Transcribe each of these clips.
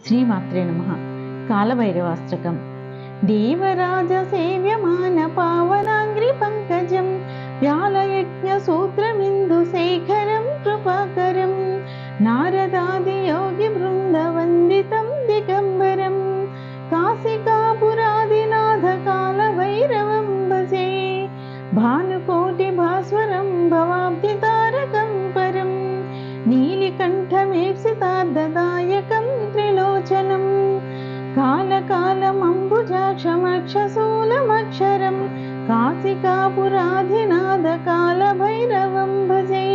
శ్రీమాత్రే నమః. కాలభైరవాష్టకం. దేవరాజ సేవ్యమాన పావనాంగ్రి పంకజం వ్యాలయజ్ఞ సూత్రమిందు శేఖరం కృపాకరం నారదాది యోగి బృంద వందితం దిగంబరం కాశికాపురాదినాథ కాల భైరవం భజే భానుకోటి భాస్వరం భవాబ్ది తారకం పరం నీలికంఠమేప్సితార్థదాయకం త్రిలోచనం కాలకాలమంబుజాక్షమక్షశూలమక్షరం కాశికాపురాధినాథ కాలభైరవం భజే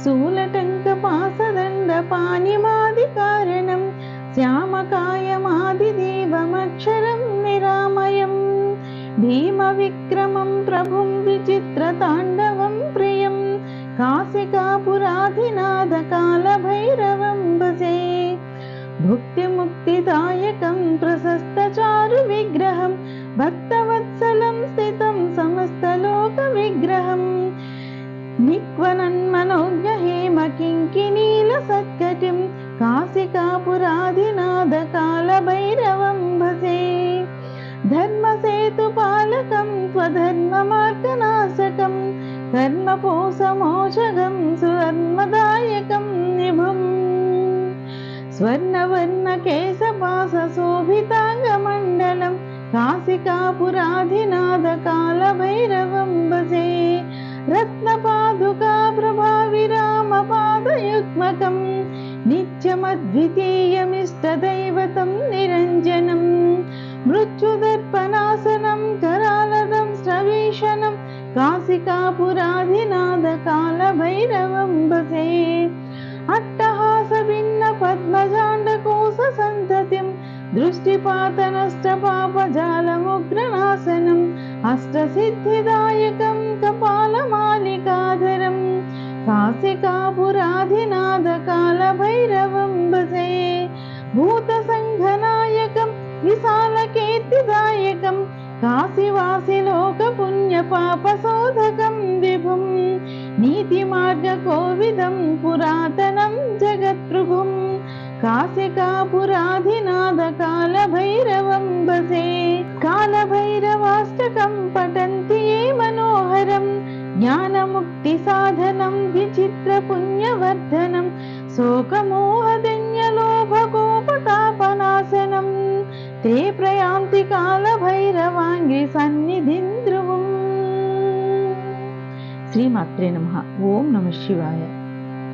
శూలటంకపాసదండపాణిమాదికారణం శ్యామకాయమాదిదేవమక్షరం నిరామయం భీమవిక్రమం ప్రభుం విచిత్రతాండవం ప్రియం కాశికాపురాధినాథ కాలభైరవం భజే భుక్తిముక్తిదాయకం ప్రశస్తచారు విగ్రహం భక్తవత్సలం స్థితం సమస్తలోక విగ్రహం నిక్వనన్మనోజ్ఞ హేమ కింకినీల సత్కటిం కాశికాపురాధినాథ కాలభైరవం భజే ధర్మసేతుపాలకం స్వధర్మమార్గనాశకం కర్మపోసమోషగం సుధర్మదాయకం నిభం స్వర్ణవర్ణకేశపాసశోభితాంగమండలం కాశికాపురాధినాథ కాలభైరవం భజే రత్నపాదుకా ప్రభావిరామపాదయుగ్మకం నిత్యమద్వితీయమిష్టదైవతం నిరంజనం మృత్యుదర్పణాసనం करालदं श्रवीशनं काशिकापुराधिनाथ कालभैरवं भजे अट्टहासभिन्न पद्मजाण्डकोशसन्ततिं दृष्टिपातनष्टपापजालमुग्रनाशनम् अष्टसिद्धिदायकं कपालमालिकाधरं काशिकापुराधिनाथ कालभैरवं भजे भूतसङ्घनायकं विशालकीर्तिदायकं काशीवासिलोकपुण्यपापशोधकं विभुं नीतिमार्गकोविदं पुरातनं जगत्प्रभुं काशिकापुराधिनाथ कालभैरवं भजे कालभैरवाष्टकं पठन्ति ये मनोहरं ज्ञानमुक्तिसाधनं विचित्रपुण्यवर्धनं शोकमोहदन्यलोभकोपतापनाशनं ते प्रयान्ति कालभैरवाङ्घ्रि सन्निधिं ध्रुवम्. శ్రీమాత్రే నమః. ఓం నమః శివాయ.